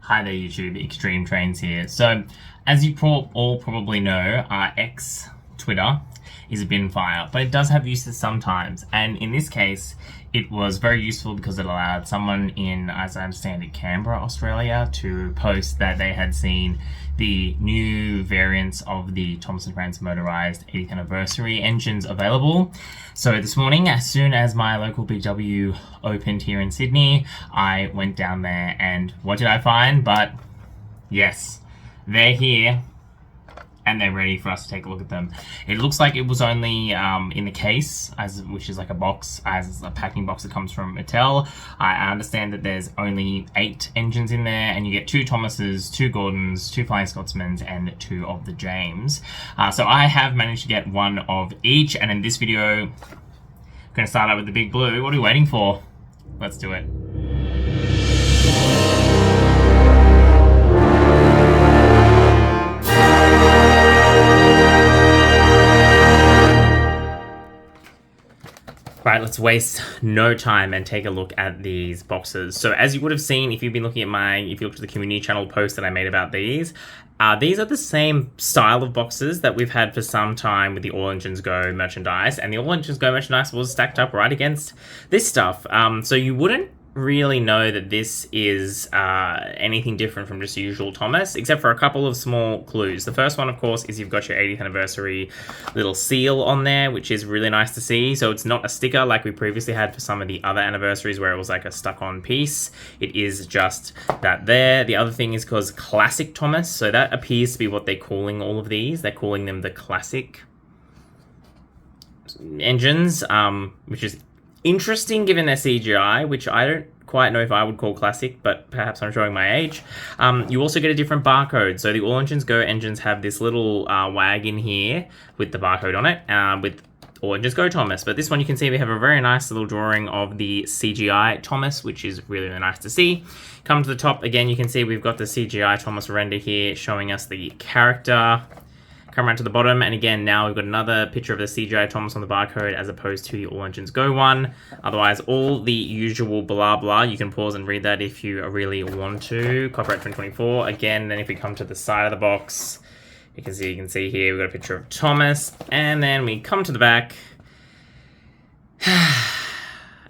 Hi there YouTube, Extreme Trains here. So, as you all probably know, our Twitter is a bin fire, but it does have uses sometimes, and in this case, it was very useful because it allowed someone in, as I understand it, Canberra, Australia, to post that they had seen the new variants of the Thomas & Friends Motorised 80th Anniversary engines available. So this morning, as soon as my local BW opened here in Sydney, I went down there and what did I find? But yes, they're here and they're ready for us to take a look at them. It looks like it was only in the case, which is like a box, as a packing box that comes from Mattel. I understand that there's only 8 engines in there, and you get 2 Thomases, 2 Gordons, 2 Flying Scotsmans, and 2 of the James. So I have managed to get 1 of each, and in this video, I'm gonna start out with the big blue. What are we waiting for? Let's do it. Right, let's waste no time and take a look at these boxes. So as you would have seen, if you've been looking at if you looked at the community channel post that I made about these are the same style of boxes that we've had for some time with the All Engines Go merchandise, and the All Engines Go merchandise was stacked up right against this stuff. So you wouldn't really know that this is anything different from just usual Thomas, except for a couple of small clues. The first one, of course, is you've got your 80th anniversary little seal on there, which is really nice to see. So it's not a sticker like we previously had for some of the other anniversaries where it was like a stuck-on piece. It is just that there. The other thing is because Classic Thomas, so that appears to be what they're calling all of these. They're calling them the Classic engines, which is interesting given their CGI, which I don't quite know if I would call classic, but perhaps I'm showing my age. You also get a different barcode. So the All Engines Go engines have this little wagon here with the barcode on it, with All Engines Go Thomas. But this one you can see we have a very nice little drawing of the CGI Thomas, which is really, really nice to see. Come to the top again, you can see we've got the CGI Thomas render here showing us the character. Come around to the bottom, and again, now we've got another picture of the CGI Thomas on the barcode as opposed to the All Engines Go one. Otherwise, all the usual blah blah. You can pause and read that if you really want to. Copyright 2024. Again, then if we come to the side of the box, you can see here we've got a picture of Thomas, and then we come to the back,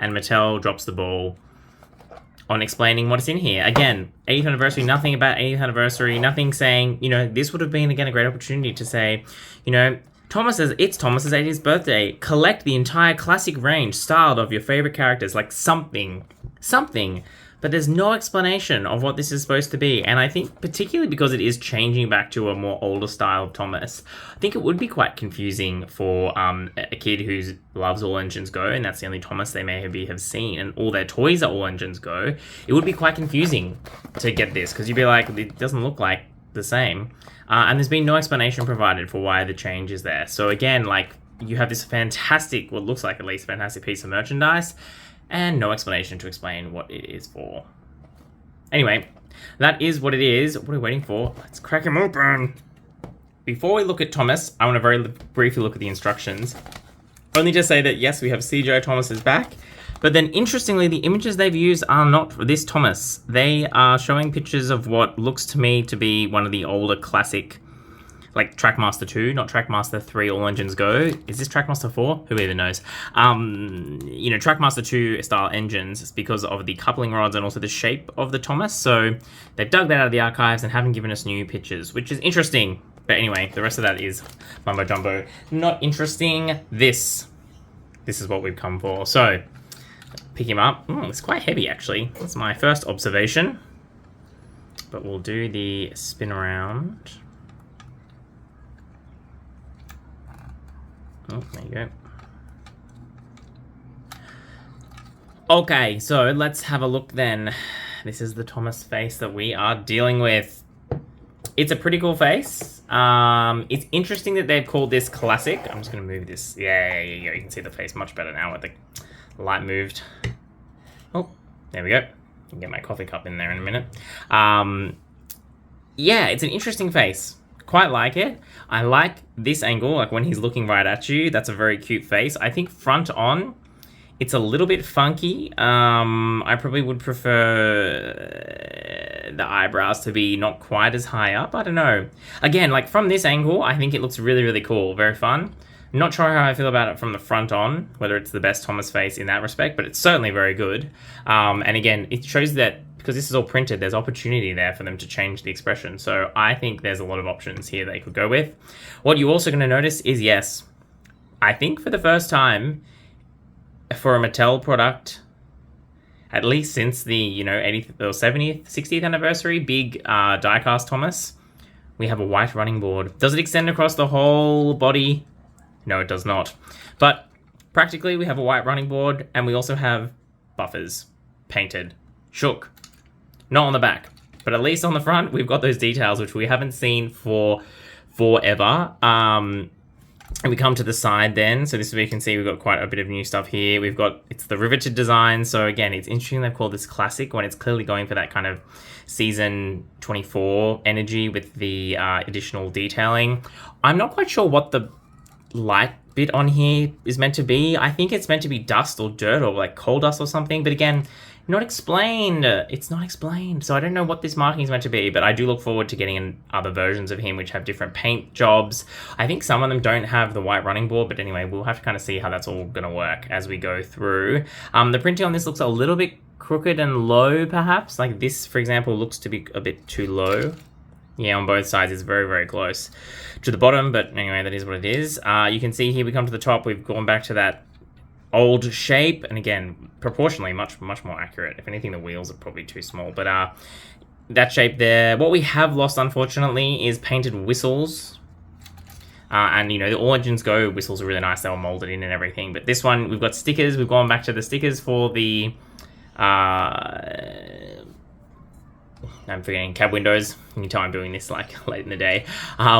and Mattel drops the ball on explaining what is in here. Again, 80th anniversary, nothing about 80th anniversary, nothing saying, this would have been, again, a great opportunity to say, it's Thomas's 80th birthday. Collect the entire classic range styled of your favorite characters, like something. But there's no explanation of what this is supposed to be. And I think particularly because it is changing back to a more older style of Thomas, I think it would be quite confusing for a kid who loves All Engines Go, and that's the only Thomas they may have seen, and all their toys are All Engines Go. It would be quite confusing to get this, because you'd be like, it doesn't look like the same. And there's been no explanation provided for why the change is there. So again, you have this fantastic, what looks like at least fantastic piece of merchandise, and no explanation to explain what it is for. Anyway, that is what it is. What are we waiting for? Let's crack him open. Before we look at Thomas, I want to very briefly look at the instructions. Only to say that, yes, we have CGI Thomas's back, but then interestingly, the images they've used are not this Thomas. They are showing pictures of what looks to me to be one of the older classic, like Trackmaster 2, not Trackmaster 3 All Engines Go. Is this Trackmaster 4? Who even knows? Trackmaster 2 style engines because of the coupling rods and also the shape of the Thomas. So they've dug that out of the archives and haven't given us new pictures, which is interesting. But anyway, the rest of that is mumbo jumbo. Not interesting. This is what we've come for. So pick him up. It's quite heavy actually. That's my first observation. But we'll do the spin around. Oh, there you go. Okay, so let's have a look then. This is the Thomas face that we are dealing with. It's a pretty cool face. It's interesting that they've called this classic. I'm just going to move this. Yeah, you can see the face much better now with the light moved. Oh, there we go. I can get my coffee cup in there in a minute. Yeah, it's an interesting face. Quite like it. I like this angle, like when he's looking right at you. That's a very cute face. I think front on, It's a little bit funky. I probably would prefer the eyebrows to be not quite as high up. I don't know. Again, like from this angle, I think it looks really, really cool. Very fun. Not sure how I feel about it from the front on, whether it's the best Thomas face in that respect, but it's certainly very good. And again, it shows that because this is all printed, there's opportunity there for them to change the expression. So I think there's a lot of options here they could go with. What you're also going to notice is, yes, I think for the first time for a Mattel product, at least since the 80th or 70th, 60th anniversary big diecast Thomas, we have a white running board. Does it extend across the whole body? No, it does not. But practically, we have a white running board, and we also have buffers painted, shook. Not on the back, but at least on the front, we've got those details, which we haven't seen for forever. And we come to the side then. So this is where you can see we've got quite a bit of new stuff here. It's the riveted design. So again, it's interesting they've called this classic when it's clearly going for that kind of season 24 energy with the additional detailing. I'm not quite sure what the light bit on here is meant to be. I think it's meant to be dust or dirt or like coal dust or something, but again, not explained. It's not explained, so I don't know what this marking is meant to be, but I do look forward to getting other versions of him which have different paint jobs. I think some of them don't have the white running board, but anyway, we'll have to kind of see how that's all going to work as we go through. The printing on this looks a little bit crooked and low, perhaps. Like this, for example, looks to be a bit too low. Yeah, on both sides, it's very, very close to the bottom, but anyway, that is what it is. You can see here we come to the top, we've gone back to that old shape, and again, proportionally much more accurate. If anything, the wheels are probably too small, but that shape there. What we have lost, unfortunately, is painted whistles. And, the All Engines Go whistles are really nice. They were molded in and everything, but this one, we've got stickers. We've gone back to the stickers for the... I'm forgetting cab windows. You can tell I'm doing this like late in the day.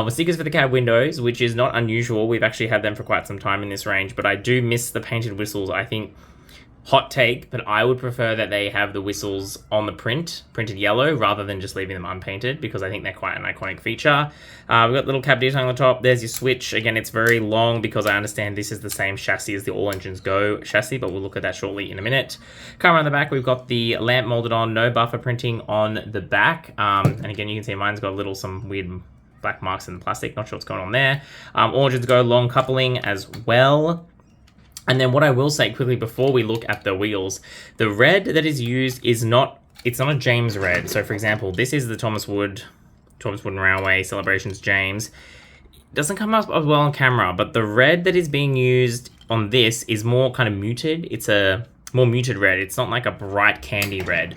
Stickers for the cab windows, which is not unusual. We've actually had them for quite some time in this range, but I do miss the painted whistles. I think, hot take, but I would prefer that they have the whistles on the printed yellow, rather than just leaving them unpainted, because I think they're quite an iconic feature. We've got little cab detailing on the top. There's your switch. Again, it's very long because I understand this is the same chassis as the All Engines Go chassis, but we'll look at that shortly in a minute. Camera on the back, we've got the lamp molded on, no buffer printing on the back. And again, you can see mine's got some weird black marks in the plastic. Not sure what's going on there. All Engines Go long coupling as well. And then what I will say quickly before we look at the wheels, the red that is used it's not a James red. So for example, this is the Thomas Wooden Railway Celebrations James. It doesn't come up as well on camera, but the red that is being used on this is more kind of muted. It's a more muted red. It's not like a bright candy red.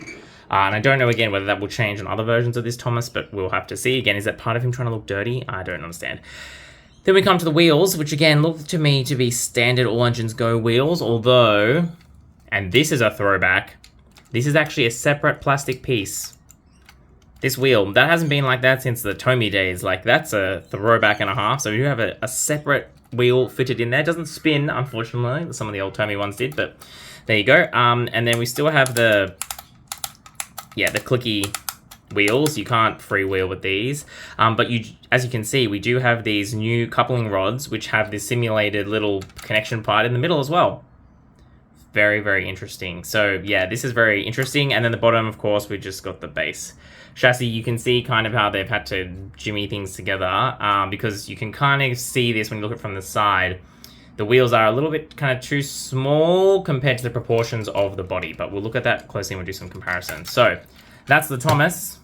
And I don't know, again, whether that will change on other versions of this Thomas, but we'll have to see. Again, is that part of him trying to look dirty? I don't understand. Then we come to the wheels, which again look to me to be standard All Engines Go wheels, although, and this is a throwback, this is actually a separate plastic piece. This wheel, that hasn't been like that since the Tomy days. Like, that's a throwback and a half. So we do have a separate wheel fitted in there. It doesn't spin, unfortunately. Some of the old Tomy ones did, but there you go. And then we still have the clicky wheels. You can't freewheel with these, but as you can see, we do have these new coupling rods which have this simulated little connection part in the middle as well. Very, very interesting. So yeah, this is very interesting. And then the bottom, of course, we just got the base chassis. You can see kind of how they've had to jimmy things together, because you can kind of see this when you look at it from the side. The wheels are a little bit kind of too small compared to the proportions of the body, but we'll look at that closely and we'll do some comparisons. So that's the Thomas.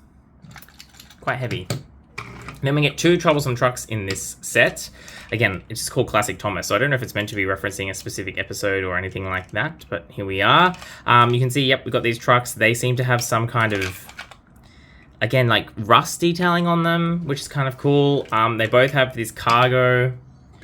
Quite heavy. Then we get two troublesome trucks in this set. Again, it's just called Classic Thomas, so I don't know if it's meant to be referencing a specific episode or anything like that, but here we are. You can see, yep, we've got these trucks. They seem to have some kind of, again, like rust detailing on them, which is kind of cool. They both have this cargo,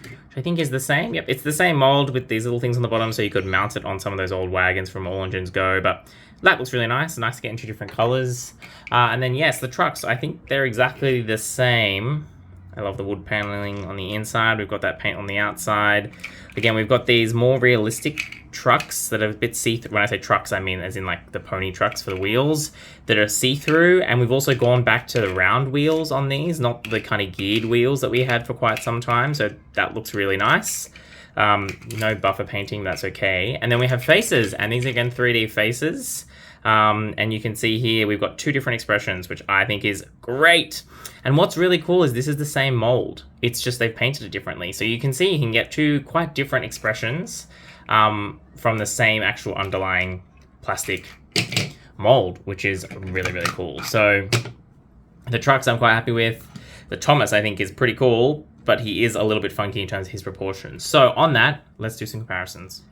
which I think is the same. Yep, it's the same mold with these little things on the bottom, so you could mount it on some of those old wagons from All Engines Go, but that looks really nice. Nice to get into different colors. And then, yes, the trucks, I think they're exactly the same. I love the wood paneling on the inside. We've got that paint on the outside. Again, we've got these more realistic trucks that are a bit see-through. When I say trucks, I mean as in like the pony trucks for the wheels that are see-through. And we've also gone back to the round wheels on these, not the kind of geared wheels that we had for quite some time. So that looks really nice. No buffer painting, that's okay. And then we have faces, and these are again 3D faces. And you can see here we've got 2 different expressions, which I think is great. And what's really cool is this is the same mold. It's just they've painted it differently. So you can see you can get 2 quite different expressions from the same actual underlying plastic mold, which is really, really cool. So the trucks I'm quite happy with. The Thomas I think is pretty cool, but he is a little bit funky in terms of his proportions. So on that, let's do some comparisons.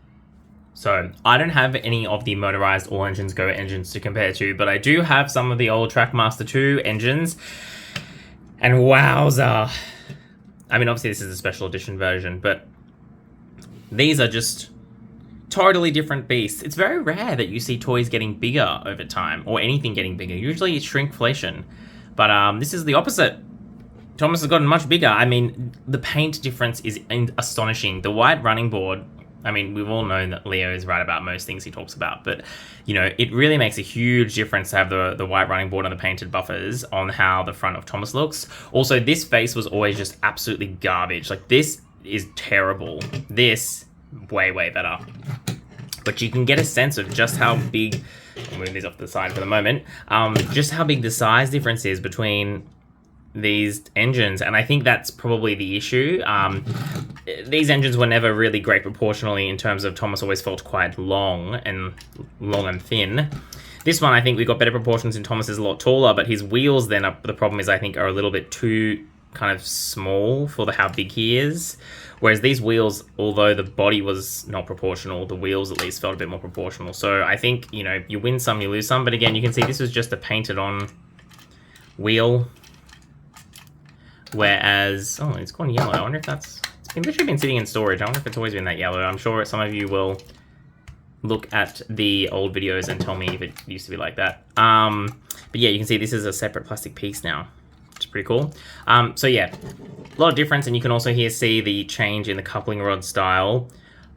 So I don't have any of the motorized all engines go engines to compare to, but I do have some of the old Trackmaster 2 engines. And wowza. I mean, obviously this is a special edition version, but these are just totally different beasts. It's very rare that you see toys getting bigger over time, or anything getting bigger. Usually it's shrinkflation. But this is the opposite. Thomas has gotten much bigger. I mean, the paint difference is astonishing. The white running board, I mean, we've all known that Leo is right about most things he talks about, but, you know, it really makes a huge difference to have the white running board and the painted buffers on how the front of Thomas looks. Also, this face was always just absolutely garbage. Like, this is terrible. This, way, way better. But you can get a sense of just how big, I'll move these off to the side for the moment, just how big the size difference is between these engines, and I think that's probably the issue. These engines were never really great proportionally in terms of Thomas always felt quite long and thin. This one, I think we got better proportions in Thomas is a lot taller, but his wheels then the problem is I think are a little bit too kind of small for how big he is. Whereas these wheels, although the body was not proportional, the wheels at least felt a bit more proportional. So I think, you know, you win some, you lose some. But again, you can see this was just a painted on wheel. Whereas, oh, it's gone yellow. I wonder if it's literally been sitting in storage. I wonder if it's always been that yellow. I'm sure some of you will look at the old videos and tell me if it used to be like that. But yeah, you can see this is a separate plastic piece now, which is pretty cool. So yeah, a lot of difference, and you can also here see the change in the coupling rod style.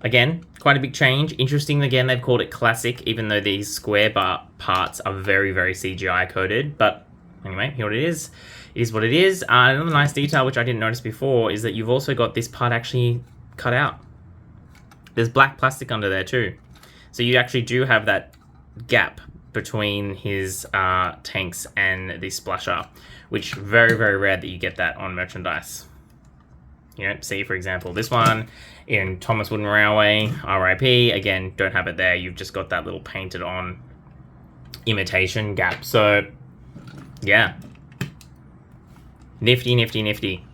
Again, quite a big change. Interesting, again, they've called it classic, even though these square bar parts are very, very CGI coded. But anyway, here it is. It is what it is. Another nice detail, which I didn't notice before, is that you've also got this part actually cut out. There's black plastic under there too. So you actually do have that gap between his tanks and the splasher, which very, very rare that you get that on merchandise. You know, see, for example, this one in Thomas Wooden Railway, RIP, again, don't have it there. You've just got that little painted on imitation gap. So, yeah. Nifty, nifty, nifty.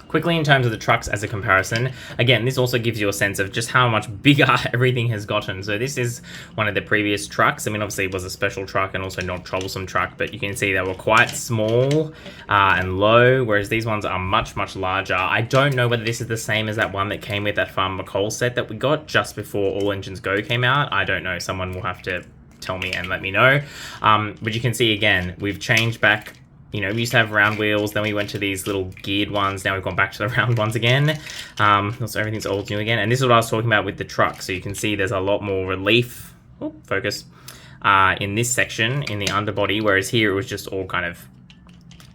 Quickly, in terms of the trucks as a comparison, again, this also gives you a sense of just how much bigger everything has gotten. So this is one of the previous trucks. I mean, obviously it was a special truck and also not troublesome truck, but you can see they were quite small and low, whereas these ones are much, much larger. I don't know whether this is the same as that one that came with that Farmer McCall set that we got just before All Engines Go came out. I don't know. Someone will have to tell me and let me know. But you can see, again, we've changed back. You know, we used to have round wheels, then we went to these little geared ones, now we've gone back to the round ones again. So everything's old new again. And this is what I was talking about with the truck. So you can see there's a lot more relief, in this section, in the underbody, whereas here it was just all kind of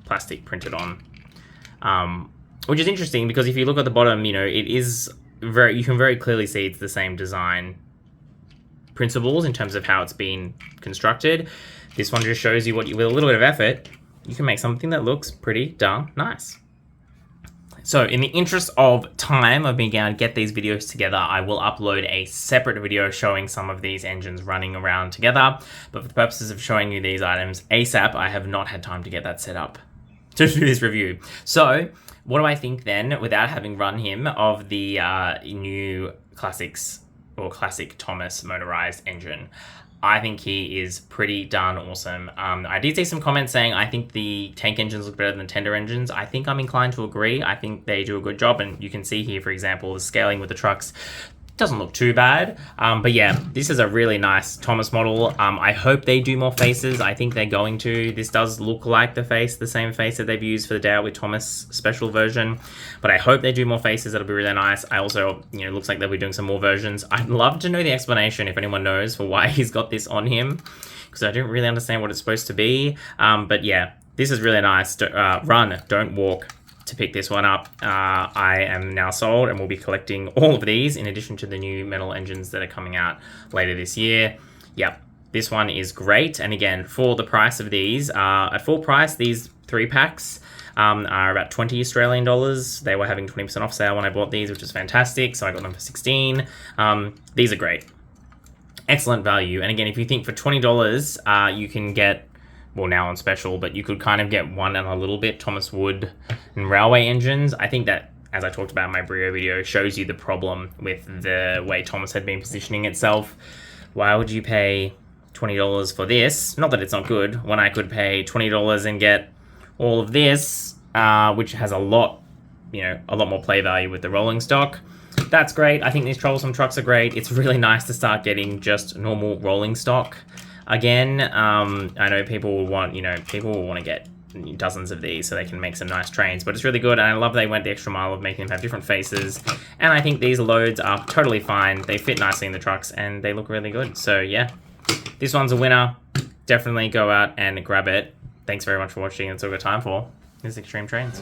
plastic printed on. Which is interesting because if you look at the bottom, you know, it is very, you can very clearly see it's the same design principles in terms of how it's been constructed. This one just shows you what you, with a little bit of effort, you can make something that looks pretty darn nice. So in the interest of time of being able to get these videos together, I will upload a separate video showing some of these engines running around together. But for the purposes of showing you these items ASAP, I have not had time to get that set up to do this review. So what do I think then, without having run him, of the new classics or classic Thomas motorized engine? I think he is pretty darn awesome. I did see some comments saying I think the tank engines look better than tender engines. I think I'm inclined to agree. I think they do a good job, and you can see here, for example, the scaling with the trucks doesn't look too bad. But yeah, this is a really nice Thomas model. I hope they do more faces. I think they're going to. This does look like the same face that they've used for the Day Out with Thomas special version. But I hope they do more faces. That'll be really nice. I also, you know, looks like they'll be doing some more versions. I'd love to know the explanation, if anyone knows, for why he's got this on him, because I didn't really understand what it's supposed to be. But yeah, this is really nice. Run, don't walk. To pick this one up. I am now sold and will be collecting all of these in addition to the new metal engines that are coming out later this year. Yep, This one is great, and again, for the price of these, at full price, these 3 packs are about 20 Australian dollars. They were having 20% off sale when I bought these, which is fantastic, so I got them for 16. These are great. Excellent value, and again, if you think for $20, you can get, well, now on special, but you could kind of get one and a little bit Thomas Wood and railway engines. I think that, as I talked about in my Brio video, shows you the problem with the way Thomas had been positioning itself. Why would you pay $20 for this? Not that it's not good, when I could pay $20 and get all of this, which has a lot more play value with the rolling stock. That's great. I think these troublesome trucks are great. It's really nice to start getting just normal rolling stock again. I know people will want to get dozens of these so they can make some nice trains, but it's really good, and I love they went the extra mile of making them have different faces, and I think these loads are totally fine. They fit nicely in the trucks and they look really good. So yeah, this one's a winner. Definitely go out and grab it. Thanks very much for watching. That's all we've got time for. This is Extreme Trains.